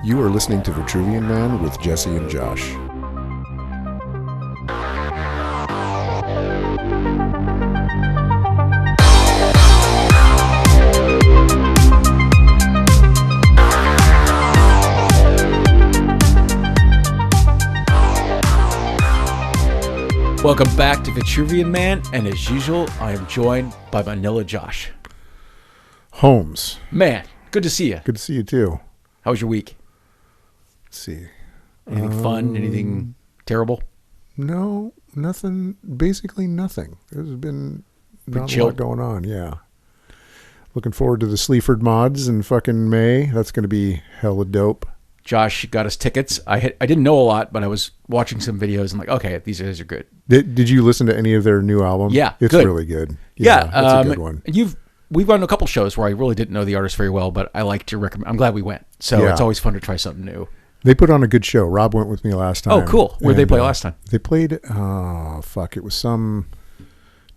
You are listening to Vitruvian Man with Jesse and Josh. Welcome back to Vitruvian Man, and as usual, I am joined by Manila Josh. Holmes. Man, good to see you. Good to see you too. How was your week? Let's see. Anything fun? Anything terrible? No, nothing. Basically nothing. There's been not a lot going on. Yeah. Looking forward to the Sleaford mods in fucking May. That's going to be hella dope. Josh got us tickets. I didn't know a lot, but I was watching some videos and like, okay, these guys are good. Did you listen to any of their new album? Yeah, it's good. Really good. Yeah, that's a good one. We've gone to a couple shows where I really didn't know the artist very well, but I liked your recommend. I'm glad we went. So It's always fun to try something new. They put on a good show. Rob went with me last time. Oh, cool. Where'd they play last time? They played, it was some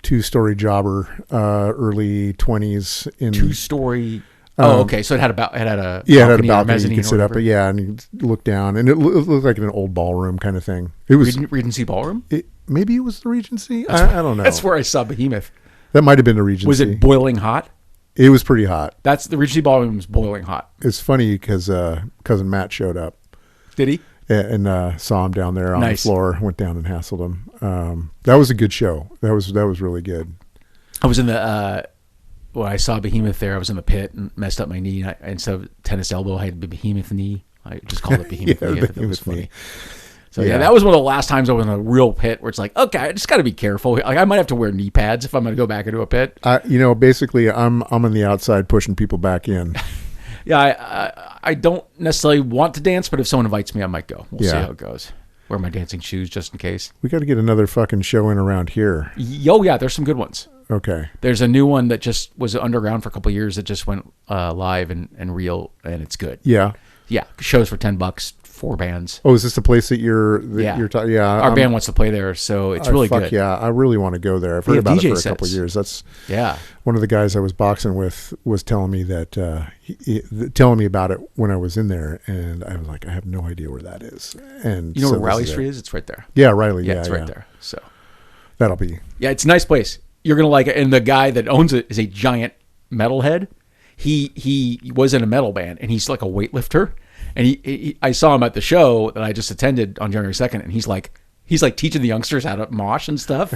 two-story jobber, early 20s. Two-story. Okay. So it had a balcony you could sit up, and you look down, and it looked like an old ballroom kind of thing. It was Regency Ballroom. Maybe it was the Regency. I don't know. That's where I saw Behemoth. That might have been the Regency. Was it boiling hot? It was pretty hot. That's the Regency Ballroom was boiling hot. It's funny because cousin Matt showed up. Did he? And saw him down there on the floor. Went down and hassled him. That was a good show. That was really good. I was in the. When I saw Behemoth there, I was in the pit and messed up my knee. And instead of tennis elbow, I had the Behemoth knee. I just called it Behemoth knee. That was funny. Knee. So that was one of the last times I was in a real pit where it's like, okay, I just got to be careful. Like I might have to wear knee pads if I'm going to go back into a pit. Basically, I'm on the outside pushing people back in. I don't necessarily want to dance, but if someone invites me, I might go. We'll see how it goes. Wear my dancing shoes just in case. We got to get another fucking show in around here. Oh yeah, there's some good ones. Okay. There's a new one that just was underground for a couple of years that just went live and real, and it's good. Yeah. Yeah. Shows for $10, 4 bands. Oh, is this the place that you're talking? Yeah. Our band wants to play there, so it's really good. Yeah, I really want to go there. I've heard about it for a couple of years. That's one of the guys I was boxing with was telling me that telling me about it when I was in there, and I was like, I have no idea where that is. And you know where Riley Street is? It's right there. Yeah, Riley. Yeah, it's right there. So that'll be. Yeah, it's a nice place. You're gonna like it, and the guy that owns it is a giant metalhead. He was in a metal band, and he's like a weightlifter. And I saw him at the show that I just attended on January 2nd, and he's like teaching the youngsters how to mosh and stuff.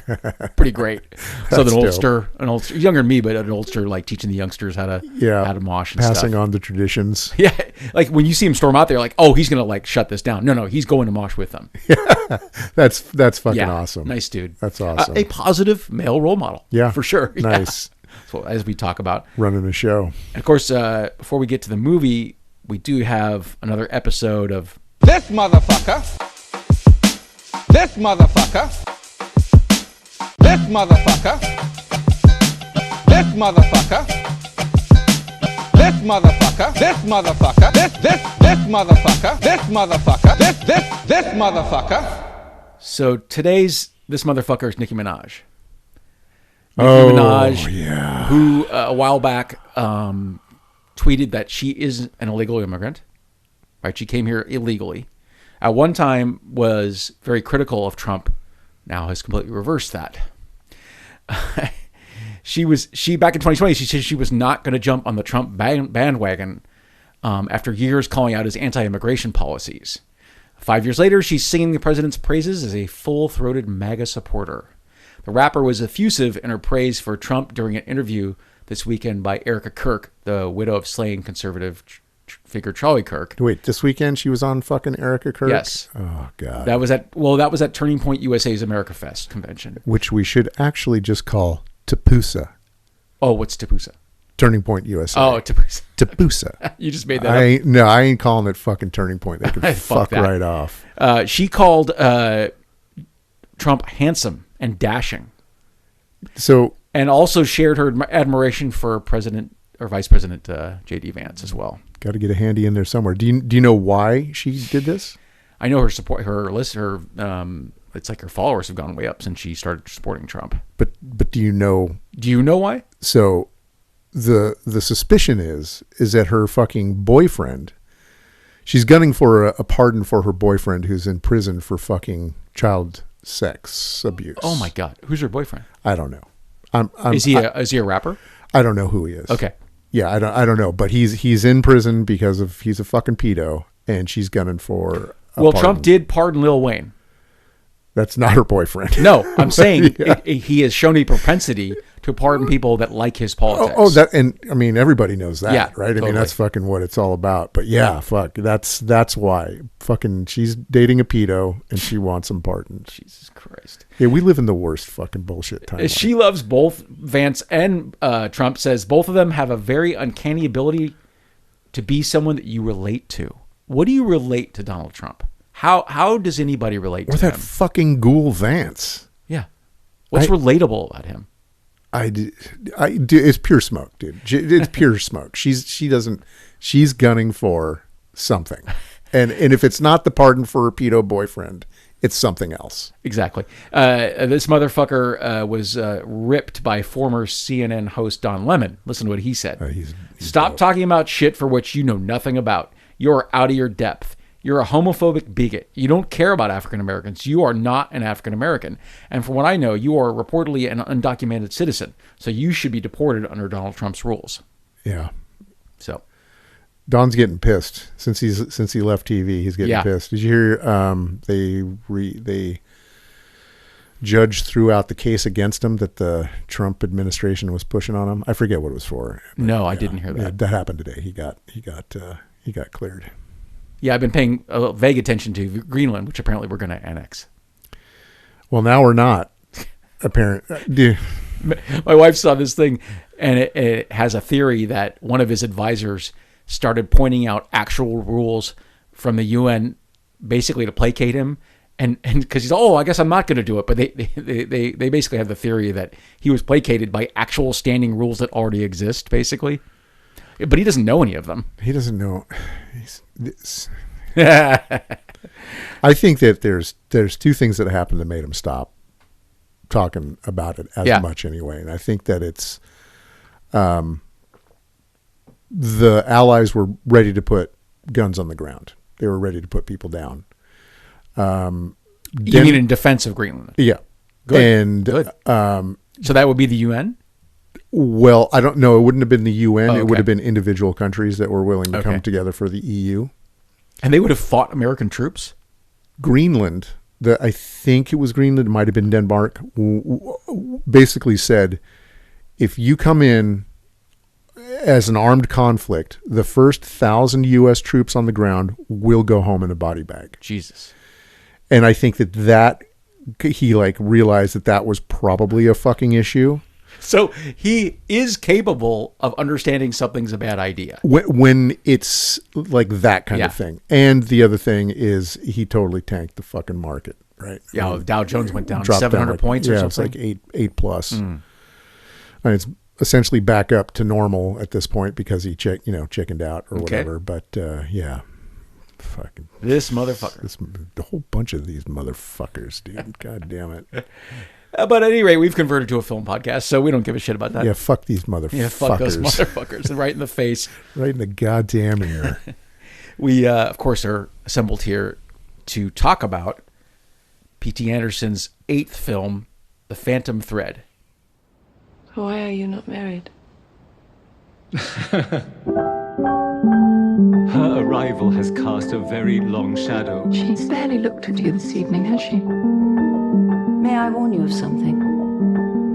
Pretty great. So an oldster, younger than me, but an oldster like teaching the youngsters how to mosh and passing on the traditions. Yeah, like when you see him storm out there, like, oh, he's gonna like shut this down. No, he's going to mosh with them. Yeah, that's fucking awesome. Nice dude. That's awesome. A positive male role model. Yeah, for sure. Nice. Yeah. So as we talk about running a show, and of course, before we get to the movie, we do have another episode of This Motherfucker. This Motherfucker. This Motherfucker. This Motherfucker. This Motherfucker. This Motherfucker. This Motherfucker. This Motherfucker. This Motherfucker. So today's This Motherfucker is Nicki Minaj. Yeah. Who a while back tweeted that she is an illegal immigrant, right? She came here illegally. At one time was very critical of Trump. Now has completely reversed that. She back in 2020, she said she was not going to jump on the Trump bandwagon after years calling out his anti-immigration policies. 5 years later, she's singing the president's praises as a full-throated MAGA supporter. The rapper was effusive in her praise for Trump during an interview this weekend by Erica Kirk, the widow of slain conservative figure Charlie Kirk. Wait, this weekend she was on fucking Erica Kirk? Yes. Oh, God. That was at Turning Point USA's America Fest convention. Which we should actually just call Tapusa. Oh, what's Tapusa? Turning Point USA. Oh, Tapusa. Tapusa. You just made that up. No, I ain't calling it fucking Turning Point. They can fuck right off. She called Trump handsome and dashing. And also shared her admiration for President or Vice President J.D. Vance as well. Got to get a handy in there somewhere. Do you know why she did this? I know her support, her list, it's like her followers have gone way up since she started supporting Trump. But do you know? Do you know why? So the suspicion is that her fucking boyfriend, She's gunning for a pardon for her boyfriend who's in prison for fucking child sex abuse. Oh my God. Who's her boyfriend? I don't know. Is he a rapper? I don't know who he is. Okay. Yeah, I don't know, but he's in prison because he's a fucking pedo, and she's gunning for pardon. Trump did pardon Lil Wayne. That's not her boyfriend. No, I'm saying he has shown a propensity to pardon people that like his politics. And I mean, everybody knows that, right? Totally. I mean, that's fucking what it's all about. But yeah, fuck, that's why. Fucking, she's dating a pedo and she wants him pardoned. Jesus Christ. Yeah, we live in the worst fucking bullshit time. She loves both Vance and Trump. Says both of them have a very uncanny ability to be someone that you relate to. What do you relate to Donald Trump? How does anybody relate to him? Or that fucking ghoul Vance. Yeah. What's relatable about him? It's pure smoke, dude. It's pure smoke. She's gunning for something. And if it's not the pardon for her pedo boyfriend, it's something else. Exactly. This motherfucker was ripped by former CNN host Don Lemon. Listen to what he said. He's Stop talking about shit for which you know nothing about. You're out of your depth. You're a homophobic bigot. You don't care about African Americans. You are not an African American. And from what I know, you are reportedly an undocumented citizen. So you should be deported under Donald Trump's rules. Yeah. So Don's getting pissed since he left TV. He's getting pissed. Did you hear they judge threw out the case against him that the Trump administration was pushing on him? I forget what it was for. No, I didn't hear that. Yeah, that happened today. He got cleared. Yeah, I've been paying vague attention to Greenland, which apparently we're going to annex. Well, now we're not. Apparently, my wife saw this thing, and it has a theory that one of his advisors started pointing out actual rules from the UN, basically to placate him, and because he's I guess I'm not going to do it, but they basically have the theory that he was placated by actual standing rules that already exist, basically. But he doesn't know any of them. He doesn't know. I think that there's two things that happened that made him stop talking about it as much anyway. And I think that it's the allies were ready to put guns on the ground. They were ready to put people down. You mean in defense of Greenland? Yeah. Good. And good. So that would be the UN? Well, I don't know. It wouldn't have been the UN. It would have been individual countries that were willing to come together for the EU. And they would have fought American troops? Greenland, I think it was Greenland, it might have been Denmark, basically said, if you come in as an armed conflict, the first 1,000 U.S. troops on the ground will go home in a body bag. Jesus. And I think that he realized that was probably a fucking issue. So he is capable of understanding something's a bad idea. When it's like that kind of thing. And the other thing is he totally tanked the fucking market, right? Yeah, Dow Jones went down 700 points or something. Yeah, it's like 8 plus. And it's essentially back up to normal at this point because he chickened out or whatever. But fucking this motherfucker. A whole bunch of these motherfuckers, dude. God damn it. But at any rate, we've converted to a film podcast, so we don't give a shit about that. Yeah, fuck these motherfuckers. Yeah, fuck those motherfuckers. Right in the face. Right in the goddamn ear. We, of course, are assembled here to talk about P.T. Anderson's 8th film, The Phantom Thread. Why are you not married? Her arrival has cast a very long shadow. She's barely looked at you this evening, has she? May I warn you of something?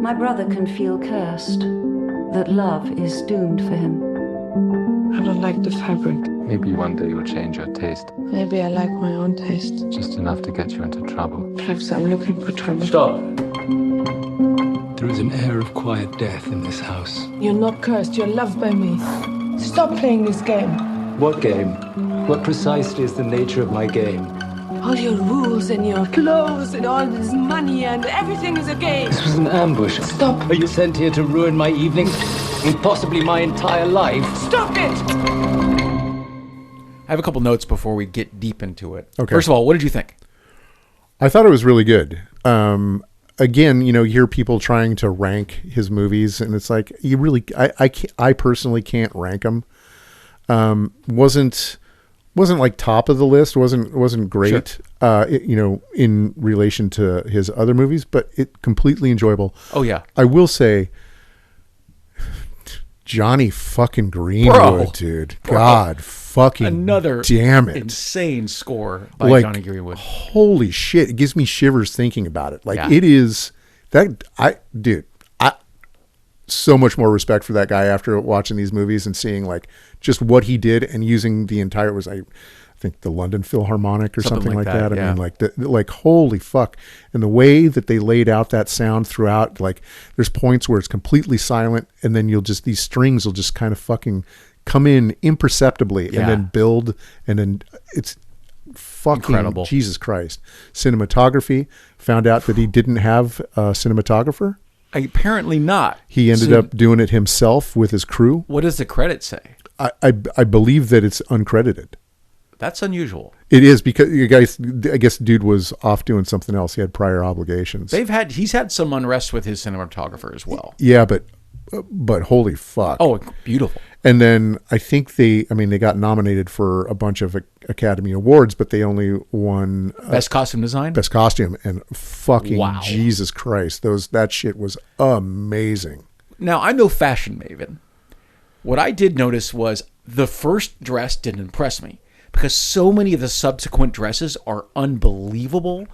My brother can feel cursed, that love is doomed for him. I don't like the fabric. Maybe one day you'll change your taste. Maybe I like my own taste. Just enough to get you into trouble. Perhaps I'm looking for trouble. Stop. There is an air of quiet death in this house. You're not cursed, you're loved by me. Stop playing this game. What game? What precisely is the nature of my game? All your rules and your clothes and all this money and everything is a game. This was an ambush. Stop. Are you sent here to ruin my evening and possibly my entire life? Stop it! I have a couple notes before we get deep into it. Okay. First of all, what did you think? I thought it was really good. Again, you hear people trying to rank his movies, and it's like, I personally can't rank them. Wasn't wasn't like top of the list. wasn't great. Sure. In relation to his other movies, but it completely enjoyable. Oh yeah. I will say, Johnny fucking Greenwood, dude. God fucking another damn it. Insane score by Johnny Greenwood. Holy shit. It gives me shivers thinking about it. It is that so much more respect for that guy after watching these movies and seeing like just what he did and using the entire I think the London Philharmonic or something like that. I mean, holy fuck. And the way that they laid out that sound throughout, like there's points where it's completely silent and then these strings will just kind of fucking come in imperceptibly and then build, and then it's fucking incredible. Jesus Christ. Cinematography, found out that he didn't have a cinematographer. Apparently not. He ended up doing it himself with his crew. What does the credit say? I believe that it's uncredited. That's unusual. It is, because you guys, I guess dude was off doing something else. He had prior obligations. He's had some unrest with his cinematographer as well. Yeah, but holy fuck. Oh, beautiful. And then I think they got nominated for a bunch of Academy Awards, but they only won Best Costume Design. Best Costume, and fucking Jesus Christ, that shit was amazing. Now, I'm no fashion maven. What I did notice was the first dress didn't impress me because so many of the subsequent dresses are unbelievable.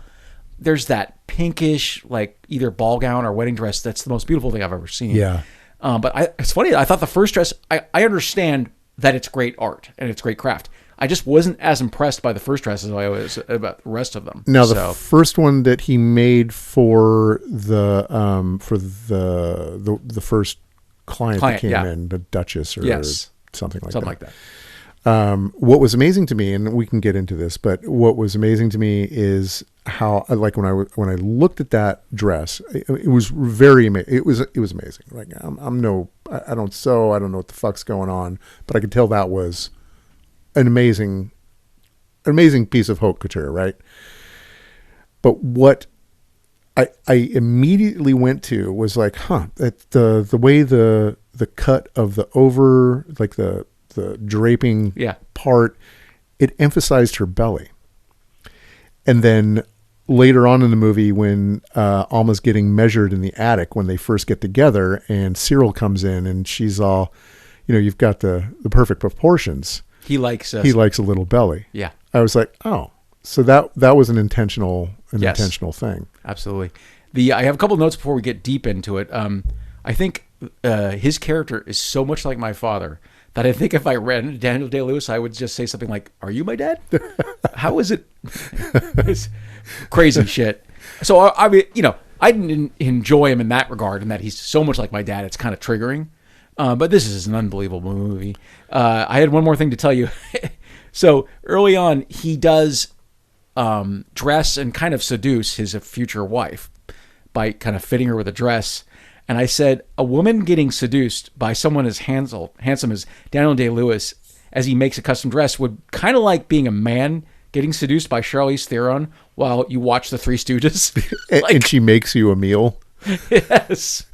There's that pinkish, like either ball gown or wedding dress. That's the most beautiful thing I've ever seen. Yeah. But it's funny. I thought the first dress, I understand that it's great art and it's great craft. I just wasn't as impressed by the first dress as I was about the rest of them. Now, the first one that he made for the first client that came in, the Duchess or something like that. What was amazing to me, and we can get into this, but what was amazing to me is how, like when I looked at that dress, it was very amazing. It was amazing. Like I don't sew. I don't know what the fuck's going on, but I could tell that was an amazing piece of haute couture, right? But what I immediately went to was like, the way the cut of the over, like the draping part, it emphasized her belly. And then later on in the movie, when Alma's getting measured in the attic, when they first get together and Cyril comes in and she's all, you've got the perfect proportions. He likes a little belly. Yeah. I was like, oh, so that was an intentional thing. Absolutely. I have a couple notes before we get deep into it. I think his character is so much like my father that I think if I read Daniel Day-Lewis, I would just say something like, "Are you my dad? How is it?" It's crazy shit. So I mean, I didn't enjoy him in that regard, in that he's so much like my dad. It's kind of triggering. But this is an unbelievable movie. I had one more thing to tell you. So early on, he does dress and kind of seduce his future wife by kind of fitting her with a dress. And I said, a woman getting seduced by someone as handsome as Daniel Day-Lewis, as he makes a custom dress, would kind of like being a man getting seduced by Charlize Theron while you watch The Three Stooges. And she makes you a meal. Yes.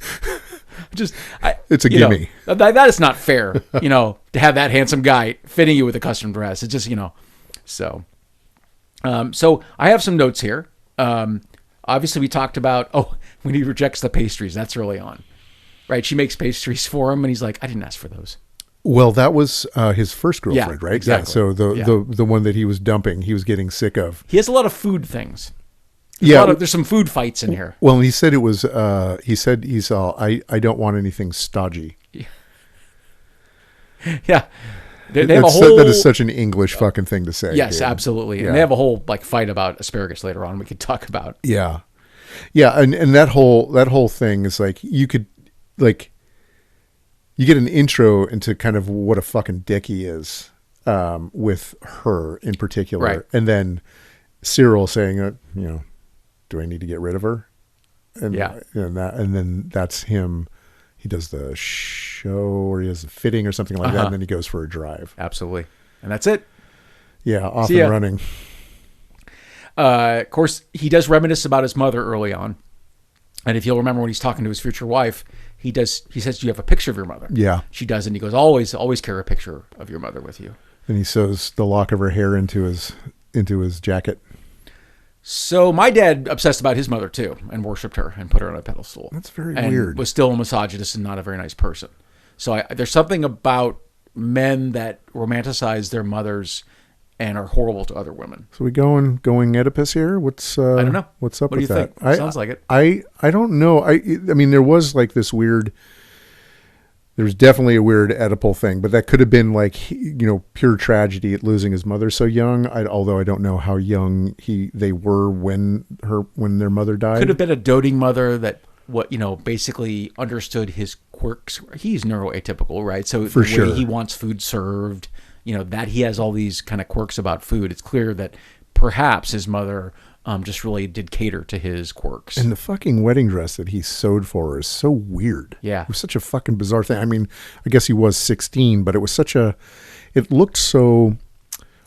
It's a gimme. That is not fair, to have that handsome guy fitting you with a custom dress. It's just, so. So I have some notes here. Obviously we talked about, when he rejects the pastries, that's early on, right? She makes pastries for him and he's like, I didn't ask for those. Well, that was his first girlfriend, right? Exactly. Yeah, so the one that he was dumping, he was getting sick of. He has a lot of food things. There's some food fights in here. Well, he said it was, he's all, I don't want anything stodgy. Yeah. They have a whole... That is such an English fucking thing to say. Yes, dude. absolutely. Yeah. And they have a whole fight about asparagus later on we could talk about. Yeah. Yeah, and that whole thing is like, you could, like, you get an intro into kind of what a fucking dick he is with her in particular. Right. And then Cyril saying, do I need to get rid of her? And then that's him. He does the show, or he has a fitting or something like that, and then he goes for a drive. Absolutely. And that's it. Yeah, off and running. Of course, he does reminisce about his mother early on. And if you'll remember when he's talking to his future wife, he says, "Do you have a picture of your mother?" Yeah. She does, and he goes, always carry a picture of your mother with you. And he sews the lock of her hair into his jacket. So my dad obsessed about his mother too, and worshipped her and put her on a pedestal. That's very and weird. Was still a misogynist and not a very nice person. So there's something about men that romanticize their mothers and are horrible to other women. So we going Oedipus here? What's I don't know. What's up what with do you that? Think? Sounds like it. I don't know. I mean, there was like this weird. There's definitely a weird Oedipal thing, but that could have been like, pure tragedy at losing his mother so young. Although I don't know how young they were when their mother died. Could have been a doting mother that basically understood his quirks. He's neuroatypical, right? So For the way he wants food served, that he has all these kind of quirks about food. It's clear that perhaps his mother just really did cater to his quirks. And the fucking wedding dress that he sewed for her is so weird. Yeah. It was such a fucking bizarre thing. I mean, I guess he was 16, but it was it looked so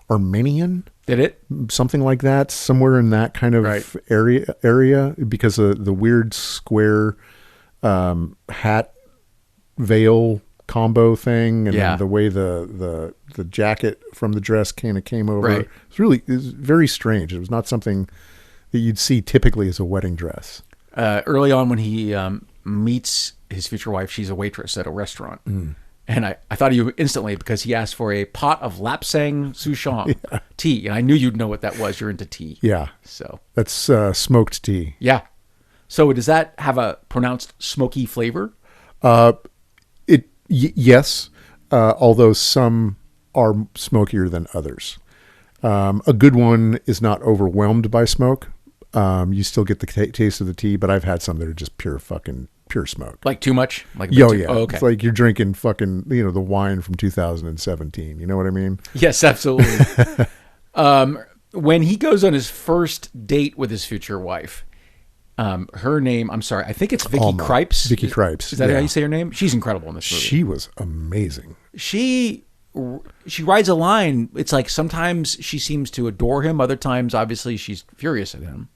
Armenian. Did it? Something like that, somewhere in that kind of area, because of the weird square hat veil combo thing, and then the way the jacket from the dress kind of came over. Right. It was very strange. It was not something that you'd see typically as a wedding dress. Early on when he meets his future wife, she's a waitress at a restaurant. And I thought of you instantly because he asked for a pot of Lapsang Souchong tea. And I knew you'd know what that was. You're into tea. Yeah. So that's smoked tea. Yeah. So does that have a pronounced smoky flavor? Yes. Although some are smokier than others. A good one is not overwhelmed by smoke. You still get the taste of the tea, but I've had some that are just pure smoke. Like too much? Like yeah. Oh, okay. It's like you're drinking fucking, the wine from 2017. You know what I mean? Yes, absolutely. When he goes on his first date with his future wife, her name, I'm sorry, I think it's Vicky Krieps. Vicky Krieps. Is that how you say her name? She's incredible in this movie. She was amazing. She rides a line. It's like sometimes she seems to adore him. Other times, obviously, she's furious at him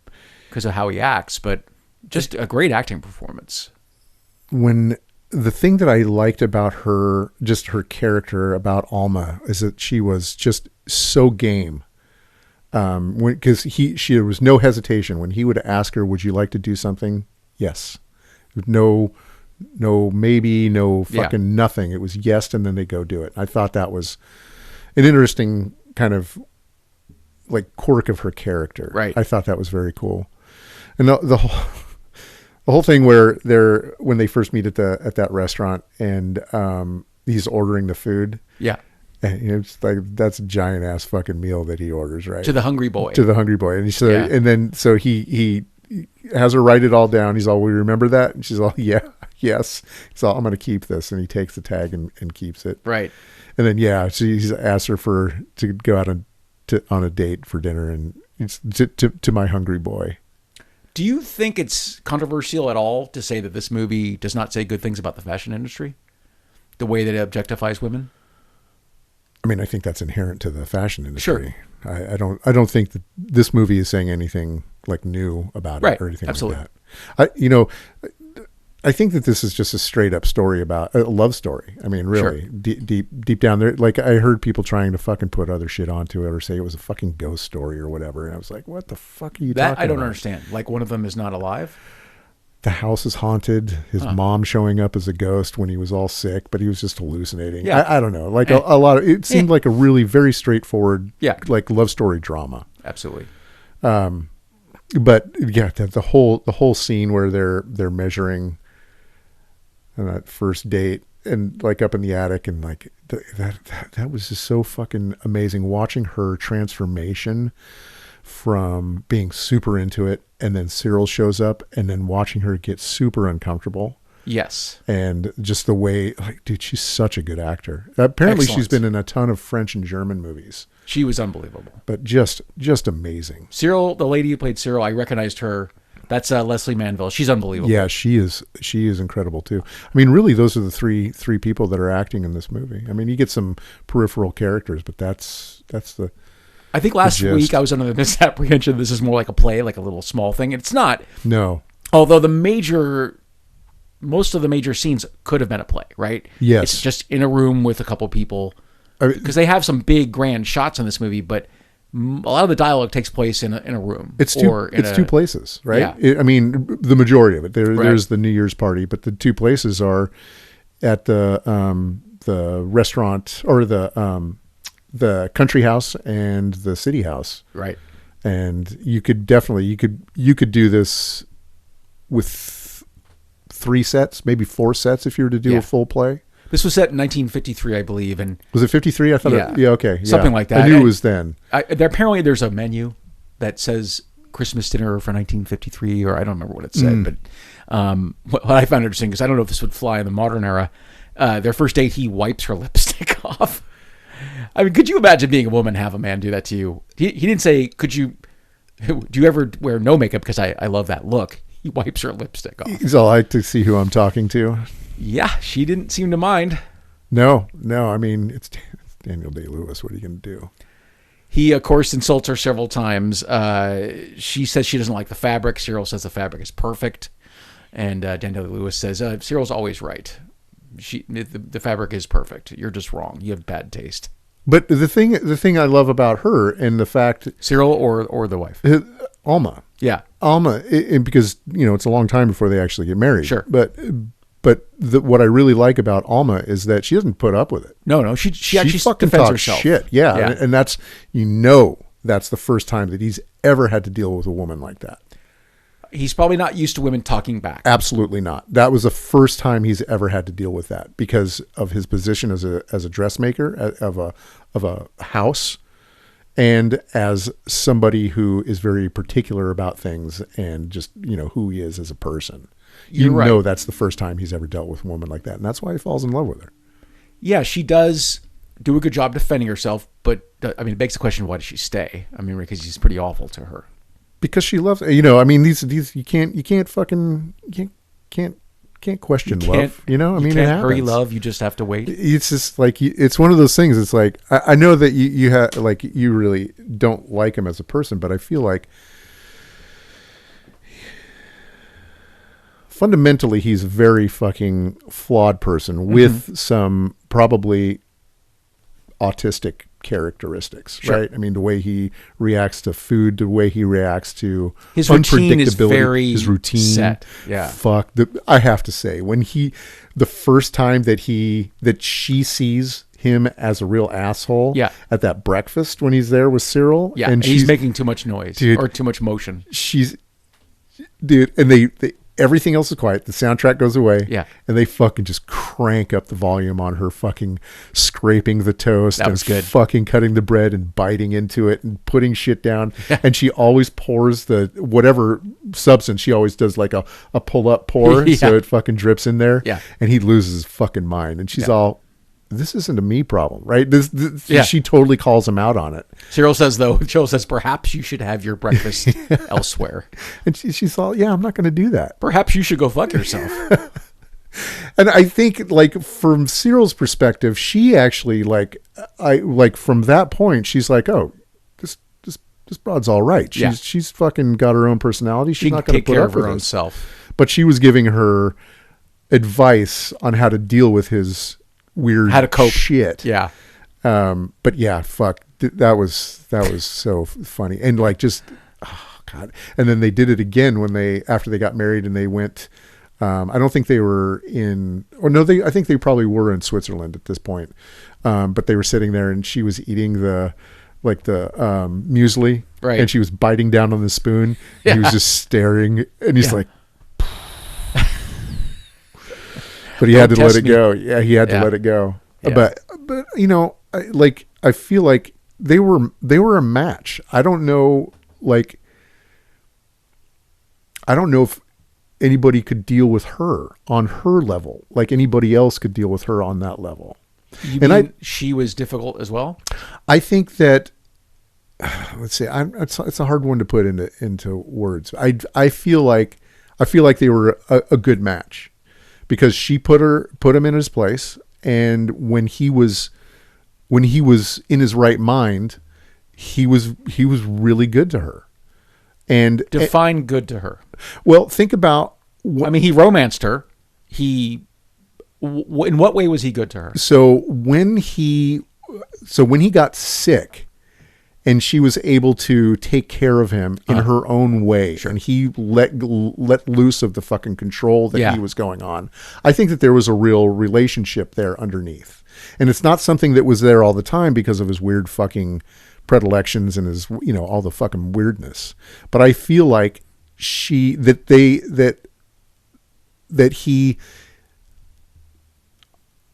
because of how he acts. But just a great acting performance. When the thing that I liked about her, just her character, about Alma, is that she was just so game. Because there was no hesitation when he would ask her, "Would you like to do something?" Yes. No, maybe, no fucking nothing. It was yes, and then they go do it. I thought that was an interesting kind of like quirk of her character. Right. I thought that was very cool. And the whole thing when they first meet at that restaurant and he's ordering the food. Yeah. And it's like, that's a giant ass fucking meal that he orders, right? To the hungry boy. And and then he has her write it all down. He's all, "We remember that?" And she's all, "Yeah, yes." He's all, "I'm going to keep this." And he takes the tag and keeps it. Right. And then, he's asked her to go out on a date for dinner, and it's to my hungry boy. Do you think it's controversial at all to say that this movie does not say good things about the fashion industry? The way that it objectifies women? I mean, I think that's inherent to the fashion industry. Sure. I don't think that this movie is saying anything like new about it or anything absolutely. like that. I think that this is just a straight up story about a love story. I mean, really, sure. deep down there. Like, I heard people trying to fucking put other shit onto it or say it was a fucking ghost story or whatever. And I was like, what the fuck are you talking about? I don't understand. Like, one of them is not alive? The house is haunted. His mom showing up as a ghost when he was all sick, but he was just hallucinating. Yeah. I don't know. Like a lot of, it seemed like a really very straightforward, like love story drama. Absolutely. But yeah, the whole scene where they're measuring on that first date and like up in the attic and like that was just so fucking amazing, watching her transformation from being super into it and then Cyril shows up and then watching her get super uncomfortable. Yes. And just the way, like, dude, she's such a good actor. Apparently she's been in a ton of French and German movies. She was unbelievable. But just amazing. Cyril, the lady who played Cyril, I recognized her. That's Leslie Manville. She's unbelievable. Yeah, she is incredible too. I mean, really, those are the three people that are acting in this movie. I mean, you get some peripheral characters, but that's the. I think last week I was under the misapprehension this is more like a play, like a little small thing. It's not. No. Although most of the major scenes could have been a play, right? Yes. It's just in a room with a couple people because they have some big grand shots in this movie, but a lot of the dialogue takes place in a room. It's two places, right? Yeah. The majority of it. There's the New Year's party, but the two places are at the restaurant or the country house and the city house. Right. And you could do this with 3 sets, maybe 4 sets if you were to do a full play. This was set in 1953, I believe. And was it 53? I thought okay. Something like that. I knew it was then. Apparently there's a menu that says Christmas dinner for 1953, or I don't remember what it said, but what I found interesting, because I don't know if this would fly in the modern era, their first date, he wipes her lipstick off. I mean, could you imagine being a woman and have a man do that to you? He didn't say, do you ever wear no makeup because I love that look. He wipes her lipstick off. He's all like to see who I'm talking to. Yeah, she didn't seem to mind. No. I mean, it's Daniel Day-Lewis. What are you going to do? He, of course, insults her several times. She says she doesn't like the fabric. Cyril says the fabric is perfect. And Daniel Day-Lewis says, Cyril's always right. The fabric is perfect. You're just wrong. You have bad taste. But the thing I love about her and the fact... Cyril or the wife? Alma. Yeah. Alma, because, it's a long time before they actually get married. Sure. But what I really like about Alma is that she doesn't put up with it. No, she actually fucking defends talks herself. Shit, yeah. And that's that's the first time that he's ever had to deal with a woman like that. He's probably not used to women talking back. Absolutely not. That was the first time he's ever had to deal with that because of his position as a dressmaker of a house, and as somebody who is very particular about things and just who he is as a person. Right. That's the first time he's ever dealt with a woman like that, and that's why he falls in love with her. Yeah, she does do a good job defending herself, but it begs the question: why does she stay? Because he's pretty awful to her. Because she loves, these you can't question love. You can't hurry love. You just have to wait. It's just like it's one of those things. It's like I know that you have you really don't like him as a person, but I feel like fundamentally he's a very fucking flawed person with some probably autistic characteristics, sure. Right? The way he reacts to food, the way he reacts to his routine is very set. Yeah. I have to say, when the first time that she sees him as a real asshole at that breakfast when he's there with Cyril, and he's making too much noise or too much motion. And they everything else is quiet. The soundtrack goes away. Yeah. And they fucking just crank up the volume on her fucking scraping the toast. That was good. Fucking cutting the bread and biting into it and putting shit down. And she always pours the whatever substance. She always does like a pull-up pour. So it fucking drips in there. Yeah. And he loses his fucking mind. And she's all, this isn't a me problem, right? She totally calls him out on it. Cyril says, perhaps you should have your breakfast elsewhere. And she's all, I'm not going to do that. Perhaps you should go fuck yourself. And I think, from Cyril's perspective, she actually, from that point, she's like, oh, this broad's all right. She's fucking got her own personality. She's not going to put up with her own self. But she was giving her advice on how to deal with his weird how to cope shit. Yeah. But yeah, fuck. That was so funny. And God. And then they did it again after they got married and they went, I don't think they were I think they probably were in Switzerland at this point. But they were sitting there and she was eating the muesli. Right. And she was biting down on the spoon and he was just staring and he's like, but he had to let it go. Yeah, he had to let it go. Yeah. But I feel like they were a match. I don't know if anybody could deal with her on her level, like anybody else could deal with her on that level. She was difficult as well? I think that let's see. It's a hard one to put into words. I feel like they were a good match. Because she put him in his place, and when he was in his right mind, he was really good to her. And define good to her. Well, think about. He romanced her. In what way was he good to her? So when he so when he got sick and she was able to take care of him in her own way, and he let loose of the fucking control that he was going on, I think that there was a real relationship there underneath. And it's not something that was there all the time because of his weird fucking predilections and his, all the fucking weirdness. But I feel like that he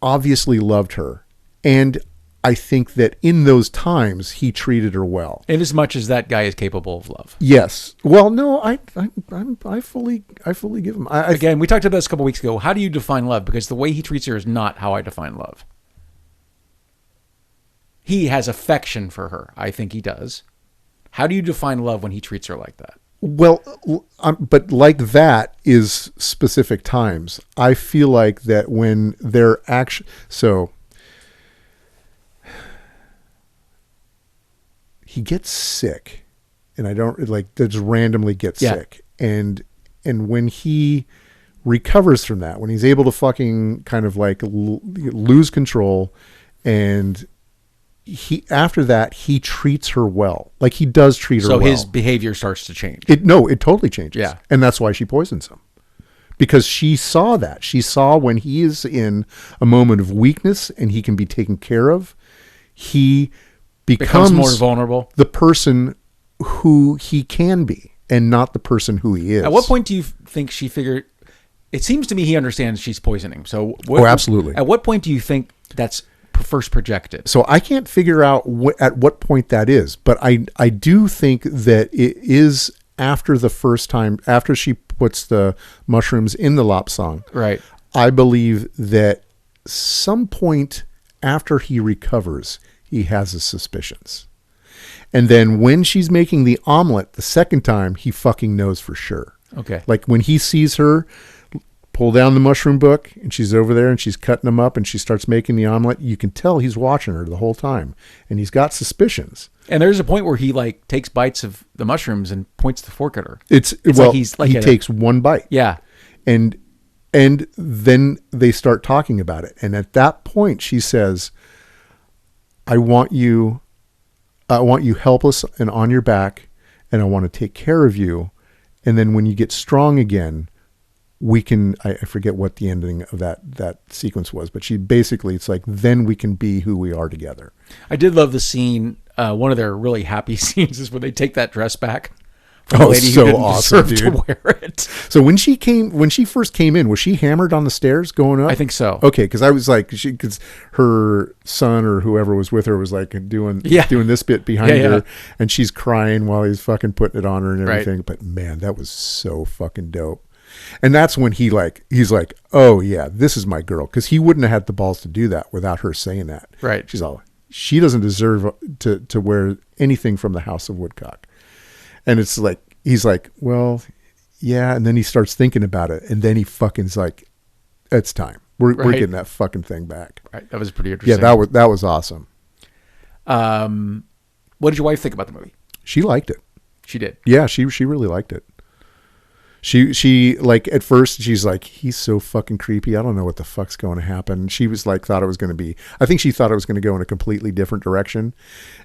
obviously loved her. And I think that in those times he treated her well. In as much as that guy is capable of love. Yes. Well, no, I fully give him. Again, we talked about this a couple weeks ago. How do you define love? Because the way he treats her is not how I define love. He has affection for her. I think he does. How do you define love when he treats her like that? Well, but like that is specific times. I feel like that when they're actually... So... He gets sick, and I don't just randomly get sick. And when he recovers from that, when he's able to fucking kind of lose control, and after that, he treats her well. Like he does treat her well. So his behavior starts to change. It totally changes. Yeah. And that's why she poisons him. Because she saw that. She saw when he is in a moment of weakness and he can be taken care of, he becomes more vulnerable, the person who he can be and not the person who he is. At what point do you think she figured? It seems to me he understands she's poisoning. So absolutely. At what point do you think that's first projected? So I can't figure out at what point that is, but I do think that it is after the first time, after she puts the mushrooms in the Lapsang. Right. I believe that some point after he recovers, he has his suspicions. And then when she's making the omelet the second time, he fucking knows for sure. Okay. Like when he sees her pull down the mushroom book and she's over there and she's cutting them up and she starts making the omelet, you can tell he's watching her the whole time. And he's got suspicions. And there's a point where he takes bites of the mushrooms and points the fork at her. It's well, he takes one bite. Yeah. And then they start talking about it. And at that point she says, I want you helpless and on your back, and I want to take care of you. And then when you get strong again, we can, I forget what the ending of that sequence was, but it's like, then we can be who we are together. I did love the scene. One of their really happy scenes is when they take that dress back. The lady so who didn't awesome, deserve dude. to wear it. So when she first came in, was she hammered on the stairs going up? I think so. Okay, because I was like, because her son or whoever was with her was like doing this bit behind her, and she's crying while he's fucking putting it on her and everything. Right. But man, that was so fucking dope. And that's when he's like, oh yeah, this is my girl, because he wouldn't have had the balls to do that without her saying that. Right. She doesn't deserve to wear anything from the House of Woodcock. And it's like, he's like, well, yeah. And then he starts thinking about it. And then he fucking's like, it's time. We're getting that fucking thing back. Right. That was pretty interesting. Yeah, that was awesome. What did your wife think about the movie? She liked it. She did. Yeah, she really liked it. She like, at first she's like, he's so fucking creepy. I don't know what the fuck's going to happen. She was like, I think she thought it was going to go in a completely different direction.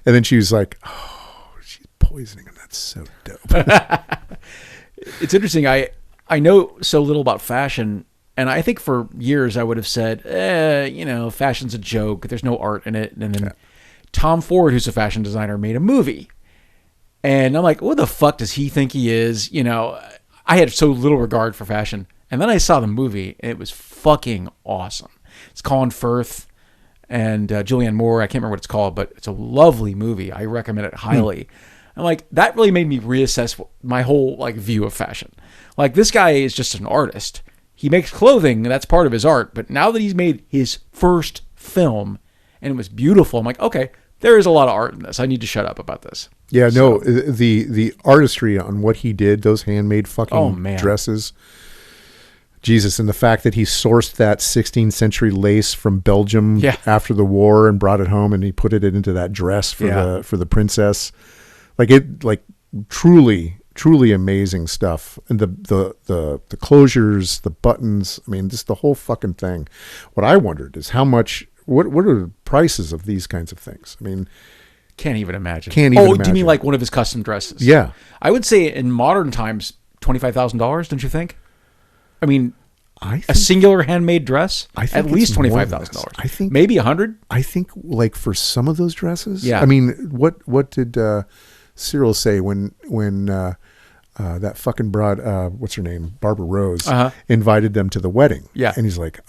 And then she was like, oh, she's poisoning him. That's so dope. It's interesting. I know so little about fashion, and I think for years I would have said, fashion's a joke. There's no art in it. And then Tom Ford, who's a fashion designer, made a movie. And I'm like, what the fuck does he think he is? I had so little regard for fashion. And then I saw the movie, and it was fucking awesome. It's Colin Firth and Julianne Moore. I can't remember what it's called, but it's a lovely movie. I recommend it highly. I'm like, that really made me reassess my whole view of fashion. Like, this guy is just an artist. He makes clothing, and that's part of his art. But now that he's made his first film, and it was beautiful, I'm like, okay, there is a lot of art in this. I need to shut up about this. Yeah, no, the artistry on what he did, those handmade fucking dresses. Jesus, and the fact that he sourced that 16th century lace from Belgium after the war and brought it home, and he put it into that dress for the princess. Truly amazing stuff. And the closures, the buttons, I mean, just the whole fucking thing. What I wondered is how much What are the prices of these kinds of things? I mean, can't even imagine. Do you mean like one of his custom dresses? Yeah. I would say in modern times, $25,000, don't you think? I mean, a singular handmade dress, at least $25,000. I think maybe $100. I think like for some of those dresses. Yeah. I mean, what did Cyril say when that fucking broad, what's her name, Barbara Rose, invited them to the wedding? Yeah. And he's like,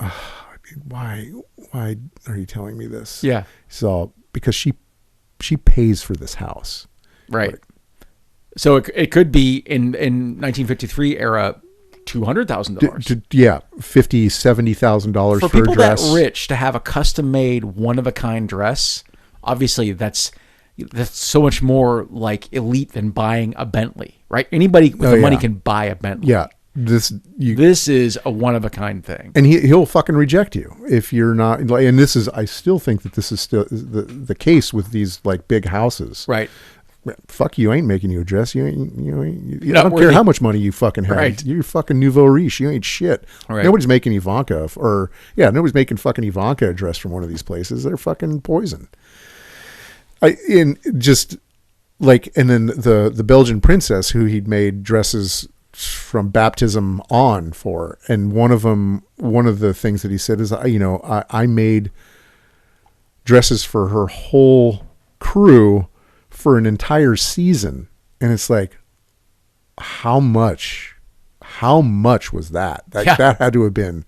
why are you telling me this? Yeah. So because she pays for this house. Right. Like, so it could be in 1953 era, $200,000. Yeah, $50,000-$70,000 for people a dress. That rich to have a custom made one of a kind dress. Obviously, that's so much more like elite than buying a Bentley, right? Anybody with the money can buy a Bentley. Yeah, this is a one of a kind thing, and he'll fucking reject you if you're not. And this is, I still think that this is still the case with these like big houses, right? Fuck you, ain't making you a dress. You ain't. I don't care how much money you fucking have. Right. You're fucking nouveau riche. You ain't shit. Right. Nobody's making Ivanka nobody's making fucking Ivanka a dress from one of these places. They're fucking poison. And then the Belgian princess who he'd made dresses from baptism on for, and one of the things that he said is, I made dresses for her whole crew for an entire season. And it's like, how much was that? That had to have been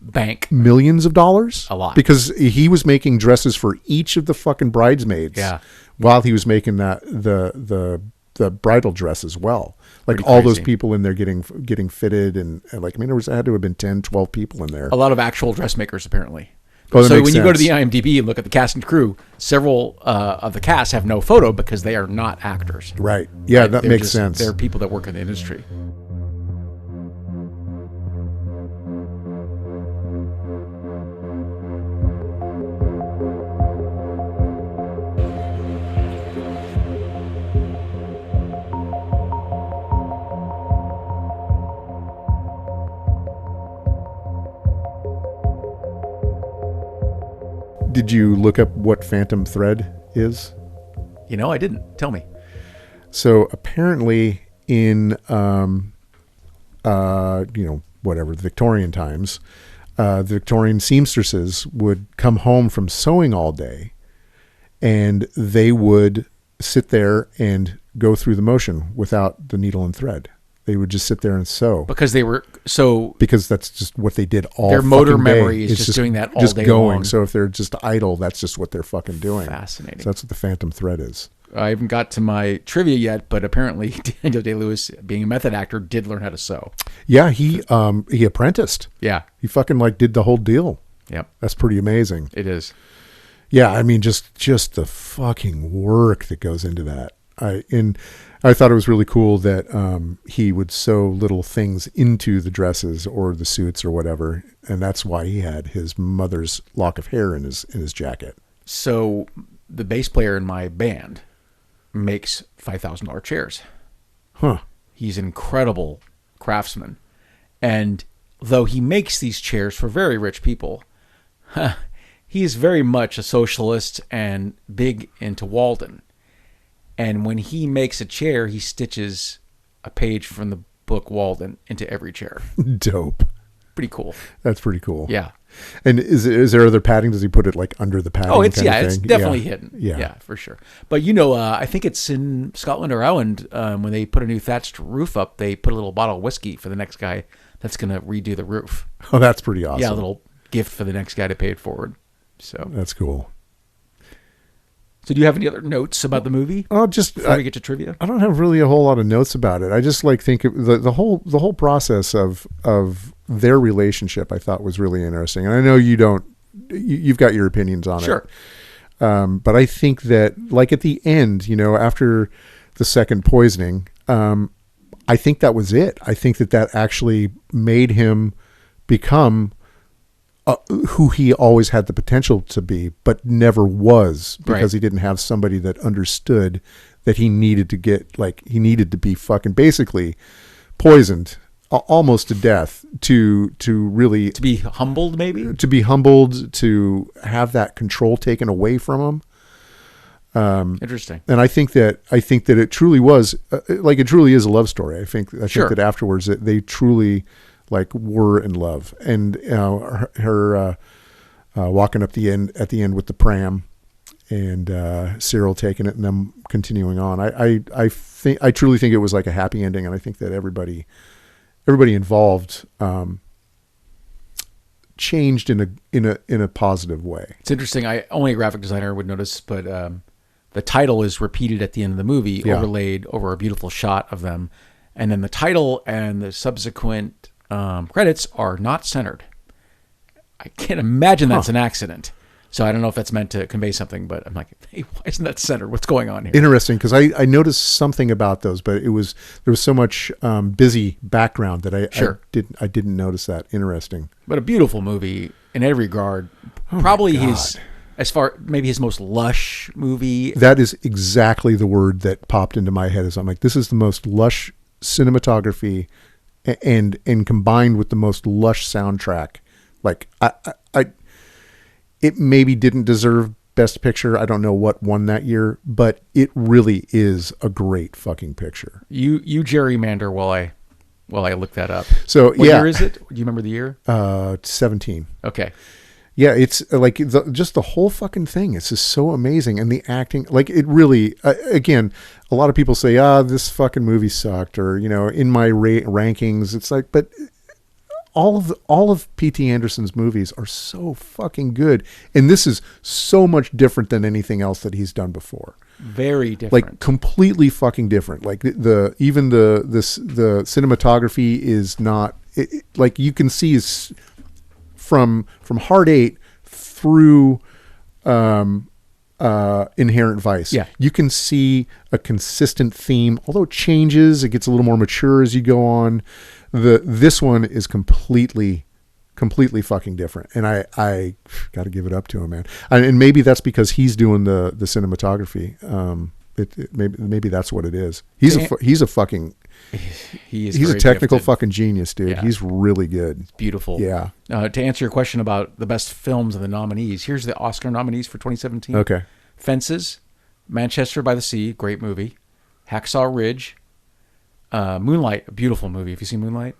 bank millions of dollars. A lot. Because he was making dresses for each of the fucking bridesmaids. Yeah. While he was making the bridal dress as well. Like Pretty all crazy. those people in there getting fitted and like, I mean, there had to have been 10, 12 people in there. A lot of actual dressmakers, apparently. Oh, so when you go to the IMDb and look at the cast and crew, several of the cast have no photo because they are not actors. Right. Yeah, right? That makes sense. They're people that work in the industry. Did you look up what Phantom Thread is? I didn't. Tell me. So apparently in, whatever, the Victorian times, the Victorian seamstresses would come home from sewing all day and they would sit there and go through the motion without the needle and thread. They would just sit there and sew. Because that's just what they did all their motor fucking day. memory is just doing that all just day going. long. So if they're just idle, that's just what they're fucking doing. Fascinating. So that's what the Phantom Thread is. I haven't got to my trivia yet, but apparently Daniel Day-Lewis, being a method actor, did learn how to sew. Yeah, he apprenticed. Yeah. He fucking did the whole deal. Yep. That's pretty amazing. It is. Yeah, I mean just the fucking work that goes into that. I thought it was really cool that he would sew little things into the dresses or the suits or whatever, and that's why he had his mother's lock of hair in his jacket. So the bass player in my band makes $5,000 chairs. Huh. He's an incredible craftsman, and though he makes these chairs for very rich people, he is very much a socialist and big into Walden. And when he makes a chair, he stitches a page from the book Walden into every chair. Dope. Pretty cool. That's pretty cool. Yeah. And is there other padding? Does he put it under the padding? Oh, it's definitely hidden. Yeah, for sure. But I think it's in Scotland or Ireland when they put a new thatched roof up, they put a little bottle of whiskey for the next guy that's going to redo the roof. Oh, that's pretty awesome. Yeah, a little gift for the next guy to pay it forward. So that's cool. So do you have any other notes about the movie? Oh, before we get to trivia? I don't have really a whole lot of notes about it. I just think the whole process of their relationship I thought was really interesting. And I know you've got your opinions on it. But I think that at the end, after the second poisoning, I think that was it. I think that actually made him become who he always had the potential to be, but never was, because he didn't have somebody that understood that he needed to he needed to be fucking basically poisoned almost to death to really be humbled, maybe to be humbled, to have that control taken away from him. Interesting. And I think that it truly was like, it truly is a love story. I think that afterwards they truly like were in love, and her walking up at the end with the pram, and Cyril taking it and them continuing on. I truly think it was like a happy ending, and I think that everybody involved changed in a positive way. It's interesting. Only a graphic designer would notice, but the title is repeated at the end of the movie, overlaid over a beautiful shot of them, and then the title and the subsequent credits are not centered. I can't imagine that's an accident. So I don't know if that's meant to convey something, but I'm like, hey, why isn't that centered? What's going on here? Interesting, because I noticed something about those, but there was so much busy background that I didn't notice that. Interesting, but a beautiful movie in every regard. Probably maybe his most lush movie. That is exactly the word that popped into my head. As I'm like, this is the most lush cinematography, and combined with the most lush soundtrack. Like it maybe didn't deserve Best Picture. I don't know what won that year, but it really is a great fucking picture. You gerrymander while I look that up. So what year is it? Do you remember the year? 17. Okay. Yeah, it's like just the whole fucking thing. It's just so amazing, and the acting, like it really. Again, a lot of people say, this fucking movie sucked, or in my rankings, it's like, but all of P.T. Anderson's movies are so fucking good, and this is so much different than anything else that he's done before. Very different, like completely fucking different. Like the cinematography is not like you can see is from Hard 8 through Inherent Vice. Yeah, you can see a consistent theme, although it changes. It gets a little more mature as you go on. This one is completely fucking different, and I got to give it up to him, man. And maybe that's because he's doing the cinematography. Maybe that's what it is. He's a technical fucking genius, dude. Yeah. He's really good. It's beautiful. Yeah. To answer your question about the best films and the nominees, here's the Oscar nominees for 2017. Okay. Fences, Manchester by the Sea, great movie. Hacksaw Ridge. Moonlight, a beautiful movie. Have you seen Moonlight?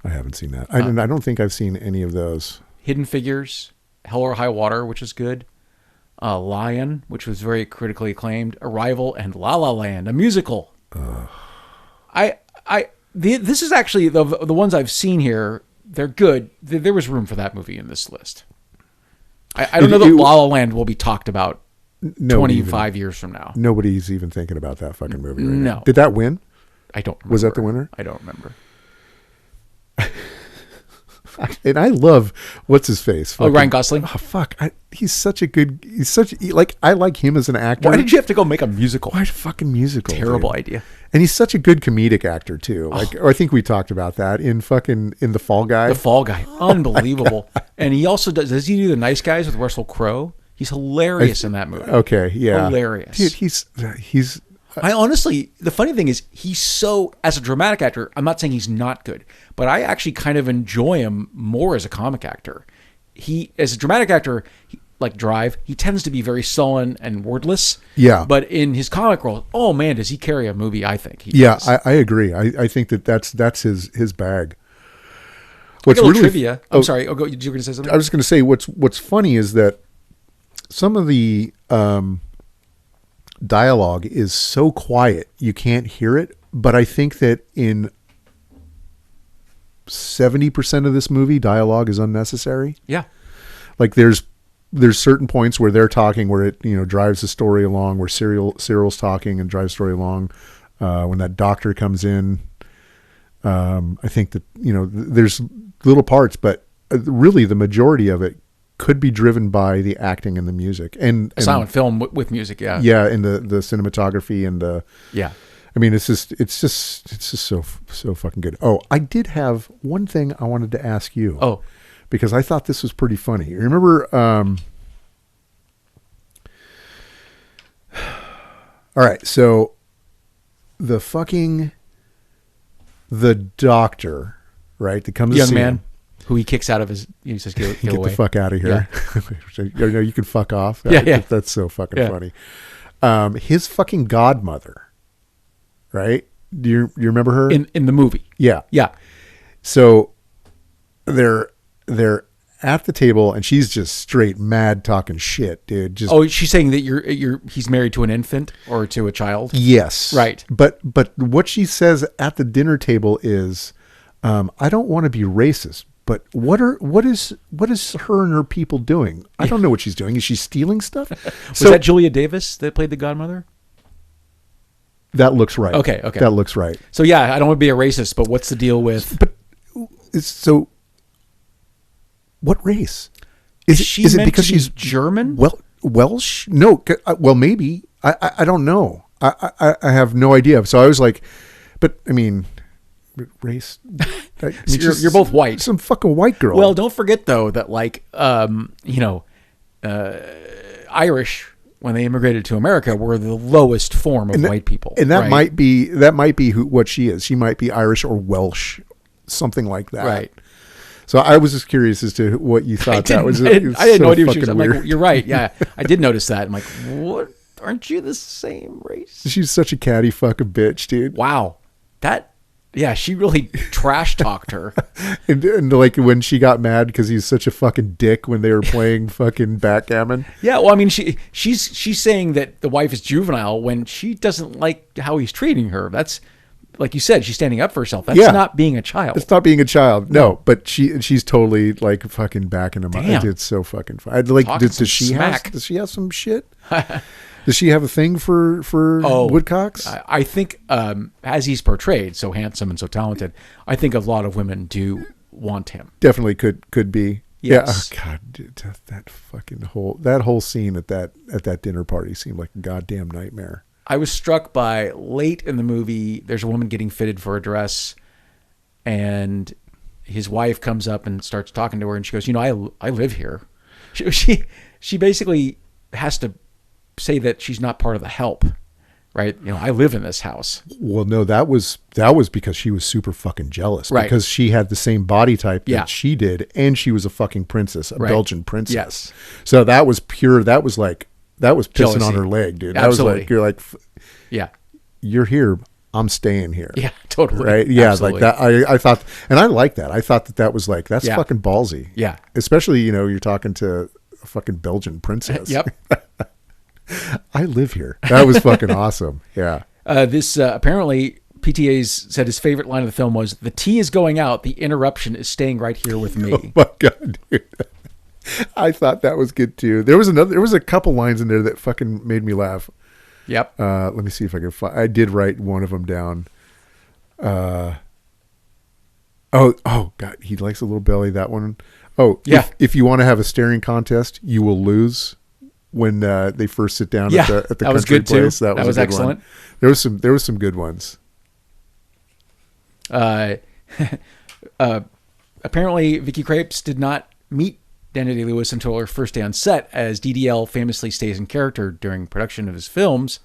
I haven't seen that. I don't think I've seen any of those. Hidden Figures, Hell or High Water, which is good. Lion, which was very critically acclaimed. Arrival, and La La Land, a musical. This is actually the ones I've seen here. They're good. There was room for that movie in this list. I don't know that La La Land will be talked about 25 years from now. Nobody's even thinking about that fucking movie right now. No. Did that win? I don't remember. Was that the winner? I don't remember. And I love what's his face. Ryan Gosling. Oh fuck! I like him as an actor. Why did you have to go make a musical? Why fucking musical? Terrible idea. And he's such a good comedic actor too. I think we talked about that in The Fall Guy. The Fall Guy, unbelievable. And he also does he do The Nice Guys with Russell Crowe? He's hilarious in that movie. Okay, yeah, hilarious. Dude, he's. I honestly, the funny thing is, he's so, as a dramatic actor, I'm not saying he's not good, but I actually kind of enjoy him more as a comic actor. As a dramatic actor, like Drive, he tends to be very sullen and wordless. Yeah. But in his comic role, oh man, does he carry a movie, I think. I agree. I think that's his bag. What's really trivia. I'm sorry. You were going to say something? I was just going to say what's funny is that some of the dialogue is so quiet you can't hear it, but I think that in 70% of this movie, dialogue is unnecessary. Yeah, like there's certain points where they're talking where it drives the story along, where Cyril's talking and drives the story along. When that doctor comes in, I think that there's little parts, but really the majority of it could be driven by the acting and the music and silent film with music. Yeah. And the cinematography and I mean, it's just so fucking good. Oh, I did have one thing I wanted to ask you. Oh, because I thought this was pretty funny. You remember, all right. So the doctor right? That comes young to man him. Who he kicks out of his. He says, "Get Get away. the fuck out of here." Yeah. You can fuck off. Yeah. That's so fucking funny. His fucking godmother, right? Do you remember her in the movie? Yeah. Yeah. So they're at the table and she's just straight mad talking shit, dude. Just she's saying that he's married to an infant or to a child. Yes. Right. But what she says at the dinner table is, I don't want to be racist, but what is her and her people doing? I don't know what she's doing. Is she stealing stuff? Was that Julia Davis that played the godmother? That looks right. Okay. That looks right. So yeah, I don't want to be a racist, but what's the deal with? But so, what race? Is it because she's German? Well, Welsh? No. Well, maybe. I don't know. I have no idea. So I was like, but I mean, race. I mean, So you're both white. Some fucking white girl. Well, don't forget though that Irish, when they immigrated to America, were the lowest form of white people, and that right? might be what she is. She might be Irish or Welsh, something like that. Right. So I was just curious as to what you thought that was. I had no idea what she was. I'm weird. like, you're right. Yeah, I did notice that. I'm like, what? Aren't you the same race? She's such a catty fucking bitch, dude. Wow. Yeah, she really trash talked her. and like when she got mad because he's such a fucking dick when they were playing fucking backgammon. Yeah, well, I mean, she's saying that the wife is juvenile when she doesn't like how he's treating her. That's, like you said, she's standing up for herself. That's not being a child. It's not being a child. No, but she's totally like fucking backing him Damn. up. It's so fucking fun. Like, does she have some shit? Does she have a thing for woodcocks? I think as he's portrayed, so handsome and so talented, I think a lot of women do want him. Definitely could be. Yes. Yeah. Oh God, dude, that fucking whole scene at that dinner party seemed like a goddamn nightmare. I was struck by late in the movie, there's a woman getting fitted for a dress, and his wife comes up and starts talking to her, and she goes, I live here. She basically has to say that she's not part of the help, right? I live in this house. Well, no, that was because she was super fucking jealous, right? Because she had the same body type that she did, and she was a fucking princess, a Belgian princess. Yes. So that was pure. That was pissing Jealousy. on her leg, dude. Absolutely. That was like, yeah, you're here. I'm staying here. Yeah, totally. Right. Yeah. Absolutely. Like that. I thought, and I like that. I thought that was like, that's fucking ballsy. Yeah. Especially, you're talking to a fucking Belgian princess. Yep. I live here. That was fucking awesome. Yeah. This apparently PTA's said his favorite line of the film was, "The tea is going out. The interruption is staying right here with me." Oh my God, dude. I thought that was good too. There was a couple lines in there that fucking made me laugh. Yep. Let me see if I can find. I did write one of them down. Oh God, he likes a little belly. That one. Oh yeah. If you want to have a staring contest, you will lose. When they first sit down at the that was country good place, too. That was excellent. One. There was some good ones. Apparently, Vicky Krieps did not meet Daniel Day-Lewis until her first day on set, as DDL famously stays in character during production of his films.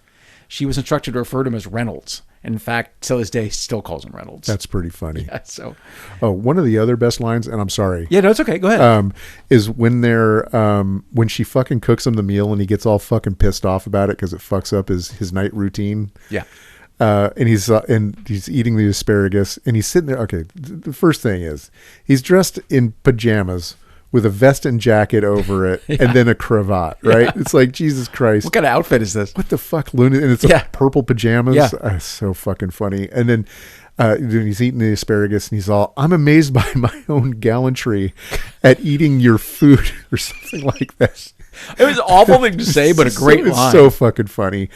She was instructed to refer to him as Reynolds. In fact, till this day, still calls him Reynolds. That's pretty funny. Yeah, so. Oh, one of the other best lines, and I'm sorry. Yeah, no, it's okay. Go ahead. Is when when she fucking cooks him the meal and he gets all fucking pissed off about it because it fucks up his night routine. Yeah. And he's eating the asparagus and he's sitting there. Okay, the first thing is he's dressed in pajamas with a vest and jacket over it, and then a cravat, right? Yeah. It's like, Jesus Christ. What kind of outfit is this? What the fuck, Luna? And it's purple pajamas. Yeah. So fucking funny. And then he's eating the asparagus, and he's all, "I'm amazed by my own gallantry at eating your food," or something like that. It was an awful thing to say, but a great line. It's so fucking funny.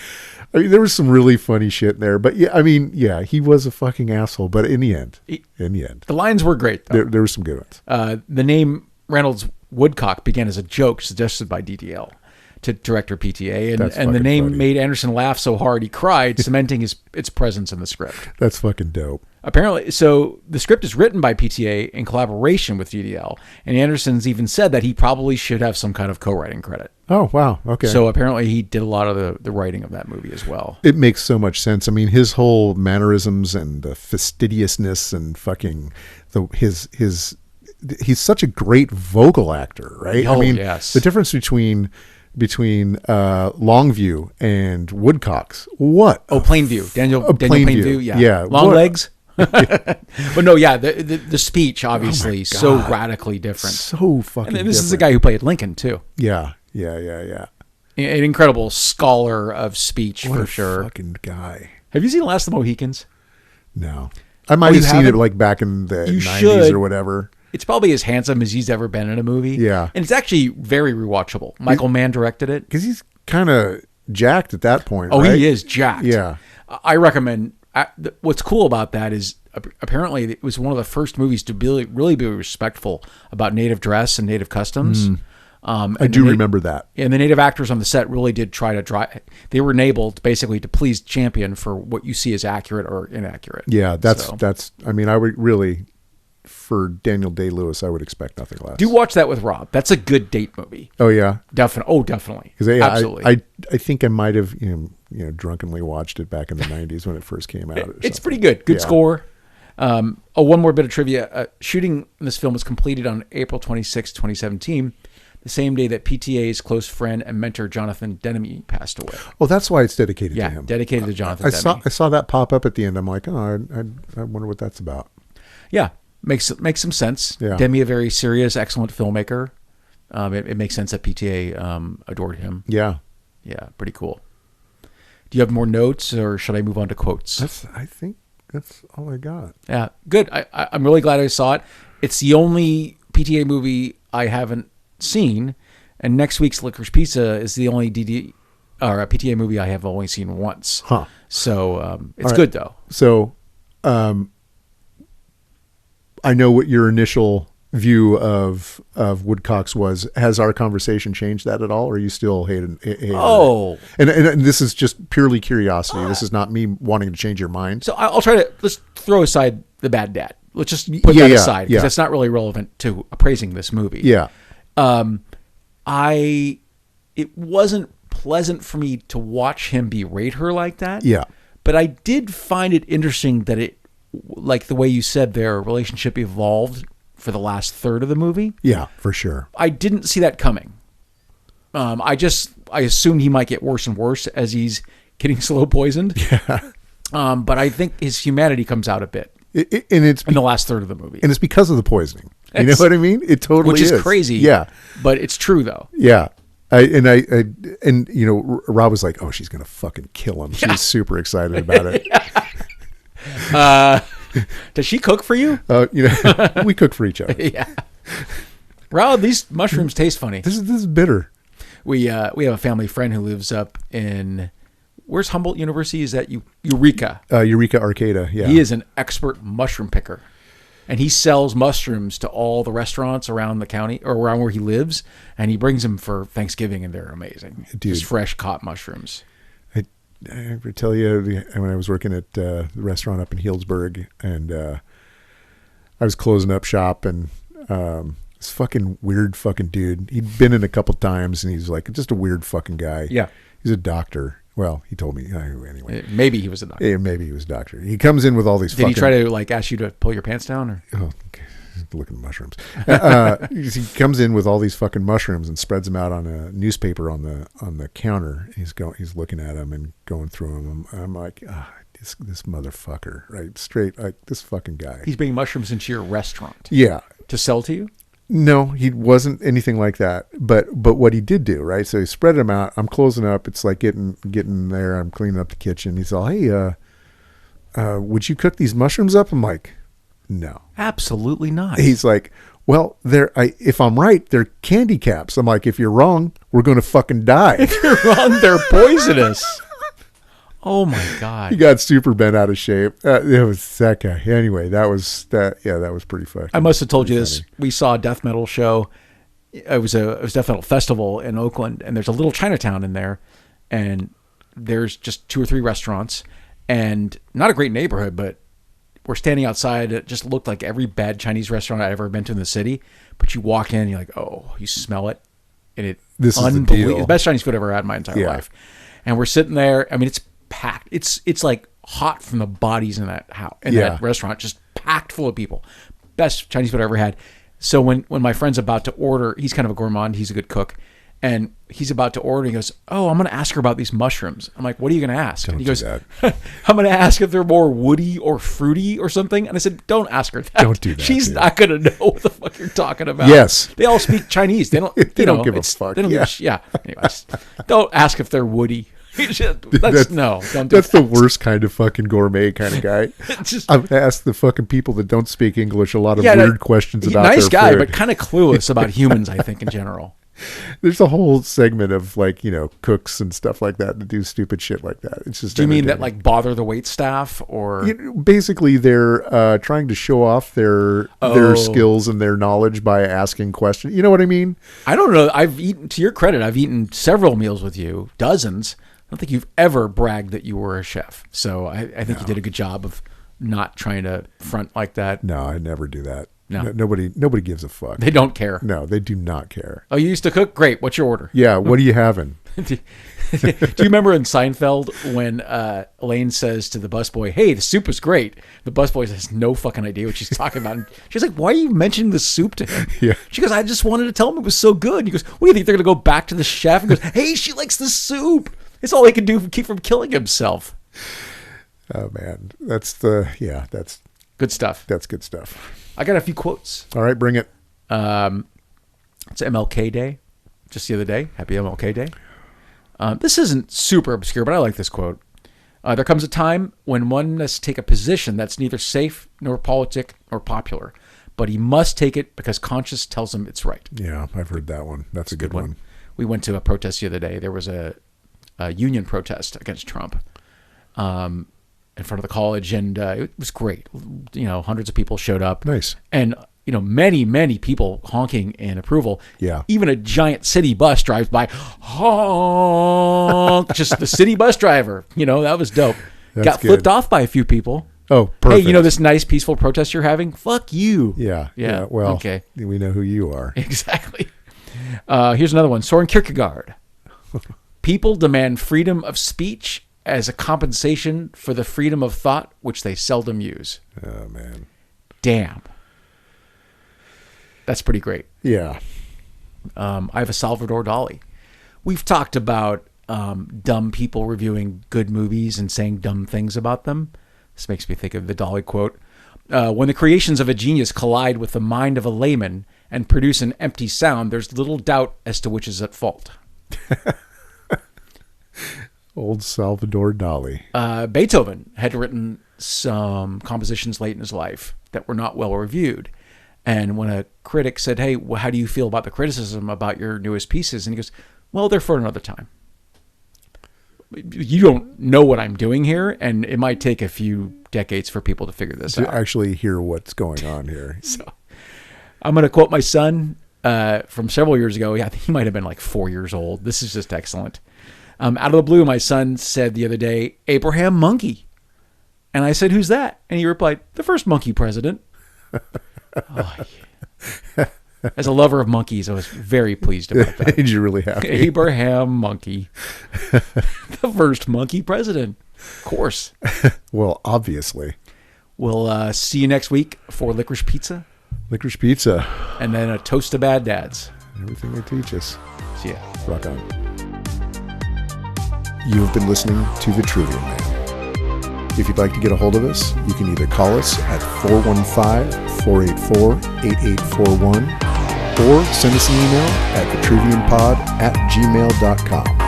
I mean, there was some really funny shit in there, but he was a fucking asshole. But in the end, the lines were great, though. There were some good ones. The name Reynolds Woodcock began as a joke suggested by DDL to director PTA, and the name funny. Made Anderson laugh so hard he cried, cementing its presence in the script. That's fucking dope. Apparently, so the script is written by PTA in collaboration with DDL, and Anderson's even said that he probably should have some kind of co-writing credit. Oh, wow. Okay. So apparently he did a lot of the writing of that movie as well. It makes so much sense. I mean, his whole mannerisms and the fastidiousness and fucking he's such a great vocal actor, right? Oh, I mean, yes. The difference between Longview and Woodcocks. What? Oh, Plainview. Daniel Plainview. Yeah. Long legs. But no, yeah, the speech obviously so radically different. So fucking. And this is the guy who played Lincoln too. Yeah. An incredible scholar of speech for sure. Fucking guy. Have you seen Last of the Mohicans? No, I might have seen it like back in the 90s or whatever. It's probably as handsome as he's ever been in a movie. Yeah, and it's actually very rewatchable. Michael Mann directed it because he's kind of jacked at that point. Oh, right? He is jacked. Yeah, I recommend. What's cool about that is apparently it was one of the first movies to really be respectful about native dress and native customs. I do remember that. And the native actors on the set really did try to drive. They were enabled basically to please Champion for what you see as accurate or inaccurate. Yeah, that's. I mean, I would really, for Daniel Day-Lewis, I would expect nothing less. Do watch that with Rob. That's a good date movie. Oh yeah, definitely. Oh, definitely. Because absolutely. I think I might have drunkenly watched it back in the 90s when it first came out. It's pretty good. Good score. One more bit of trivia. Shooting in this film was completed on April 26, 2017. The same day that PTA's close friend and mentor Jonathan Demme passed away. Oh, that's why it's dedicated to him. Dedicated to Jonathan Demme. I saw that pop up at the end. I'm like, oh, I wonder what that's about. Yeah, makes some sense. Yeah. Demme, a very serious, excellent filmmaker. It makes sense that PTA adored him. Yeah, pretty cool. Do you have more notes, or should I move on to quotes? I think that's all I got. Yeah, good. I'm really glad I saw it. It's the only PTA movie I haven't seen, and next week's Licorice Pizza is the only a PTA movie I have only seen once. Huh. So it's good though. So I know what your initial view of Woodcocks was. Has our conversation changed that at all, or are you still hating Oh, and this is just purely curiosity. This is not me wanting to change your mind. So I'll try to, let's throw aside the bad dad. Let's just put that aside, because that's not really relevant to appraising this movie. Yeah. It wasn't pleasant for me to watch him berate her like that. Yeah. But I did find it interesting that it, like the way you said, their relationship evolved for the last third of the movie. Yeah, for sure. I didn't see that coming. I assumed he might get worse and worse as he's getting slow poisoned. Yeah. But I think his humanity comes out a bit. And it's in the last third of the movie. And it's because of the poisoning. You know what I mean? It totally is. Which is crazy. Yeah. But it's true though. Yeah. And Rob was like, oh, she's going to fucking kill him. She's super excited about it. Does she cook for you? We cook for each other. Yeah. Rob, these mushrooms taste funny. This is bitter. We have a family friend who lives up in, where's Humboldt University? Is that Eureka? Eureka Arcata, yeah. He is an expert mushroom picker. And he sells mushrooms to all the restaurants around the county or around where he lives. And he brings them for Thanksgiving, and they're amazing. Dude. Just fresh caught mushrooms. I ever tell you when I was working at the restaurant up in Healdsburg, and I was closing up shop, and this fucking weird fucking dude, he'd been in a couple times, and he's like just a weird fucking guy. Yeah. He's a doctor. Well, he told me anyway. Maybe he was a doctor. Yeah, maybe he was a doctor. He comes in with all these. Did he try to ask you to pull your pants down, or? Oh, okay. Look at the mushrooms. He comes in with all these fucking mushrooms and spreads them out on a newspaper on the counter. He's looking at them and going through them. I'm like, this motherfucker, right? Straight, like this fucking guy. He's bringing mushrooms into your restaurant. Yeah. To sell to you? No, he wasn't anything like that. But what he did do, right? So he spread them out. I'm closing up. It's like getting there. I'm cleaning up the kitchen. He's all, hey, would you cook these mushrooms up? I'm like, no, absolutely not. He's like, well, if I'm right, they're candy caps. I'm like, if you're wrong, we're going to fucking die. If you're wrong, they're poisonous. Oh my God. He got super bent out of shape. It was that guy. Anyway, that was pretty fucking. I must have told you this. We saw a death metal show. It was a death metal festival in Oakland, and there's a little Chinatown in there, and there's just 2 or 3 restaurants, and not a great neighborhood, but we're standing outside. It just looked like every bad Chinese restaurant I've ever been to in the city. But you walk in, you're like, oh, you smell it, and this is unbelievable. The best Chinese food I've ever had in my entire life. And we're sitting there. I mean, it's packed. It's like hot from the bodies in that house, that restaurant, just packed full of people. best Chinese food I ever had. So when my friend's about to order, he's kind of a gourmand. He's a good cook. And he's about to order. He goes, "Oh, I'm going to ask her about these mushrooms." I'm like, "What are you going to ask?" And he goes, "I'm going to ask if they're more woody or fruity or something." And I said, "Don't ask her that. Don't do that. She's not going to know what the fuck you're talking about." Yes. They all speak Chinese. They don't. They don't give a fuck. They don't give a yeah. Anyways, don't ask if they're woody. Don't do That's that. The worst kind of fucking gourmet kind of guy. I'm going to ask the fucking people that don't speak English a lot of weird questions about nice their guy, food. but kind of clueless about humans, I think, in general. There's a whole segment of like, cooks and stuff like that that do stupid shit like that. It's just. Do you mean that like bother the wait staff or? Basically, they're trying to show off their skills and their knowledge by asking questions. You know what I mean? I don't know. To your credit, I've eaten several meals with you, dozens. I don't think you've ever bragged that you were a chef. So I think you did a good job of not trying to front like that. No, I never do that. No. Nobody gives a fuck. They don't care. No, they do not care. Oh, you used to cook? Great. What's your order? Yeah. What are you having? Do you remember in Seinfeld when Elaine says to the busboy, "Hey, the soup is great"? The busboy has no fucking idea what she's talking about. And she's like, "Why are you mentioning the soup to him?" Yeah. She goes, "I just wanted to tell him it was so good." And he goes, "What do you think they're going to go back to the chef?" And goes, "Hey, she likes the soup." It's all he can do to keep from killing himself. Oh man, that's good stuff. That's good stuff. I got a few quotes. All right, bring it. It's MLK Day, just the other day. Happy MLK Day. This isn't super obscure, but I like this quote. There comes a time when one must take a position that's neither safe nor politic nor popular, but he must take it because conscience tells him it's right. Yeah, I've heard that one. That's a good one. We went to a protest the other day. There was a union protest against Trump in front of the college, and it was great. Hundreds of people showed up. Nice. And many people honking in approval. Yeah. Even a giant city bus drives by. Honk. Just the city bus driver. That was dope. Got flipped off by a few people. Oh, perfect. Hey, this nice peaceful protest you're having? Fuck you. Yeah. Well, okay. We know who you are. Exactly. Here's another one. Soren Kierkegaard. People demand freedom of speech as a compensation for the freedom of thought, which they seldom use. Oh, man. Damn. That's pretty great. Yeah. I have a Salvador Dali. We've talked about dumb people reviewing good movies and saying dumb things about them. This makes me think of the Dali quote. When the creations of a genius collide with the mind of a layman and produce an empty sound, there's little doubt as to which is at fault. Old Salvador Dali. Beethoven had written some compositions late in his life that were not well reviewed. And when a critic said, "Hey, how do you feel about the criticism about your newest pieces?" And he goes, "Well, they're for another time. You don't know what I'm doing here, and it might take a few decades for people to figure this out." To actually hear what's going on here. So I'm going to quote my son from several years ago. I think he might have been like 4 years old. This is just excellent. Out of the blue, my son said the other day, "Abraham Monkey." And I said, "Who's that?" And he replied, "The first monkey president." Oh, yeah. As a lover of monkeys, I was very pleased about that. Made you really happy. Abraham Monkey. The first monkey president. Of course. Well, obviously. We'll see you next week for Licorice Pizza. Licorice Pizza. And then a toast to bad dads. Everything they teach us. See ya. Rock on. You have been listening to The Trivium Man. If you'd like to get a hold of us, you can either call us at 415-484-8841 or send us an email at thetriviumpod@gmail.com.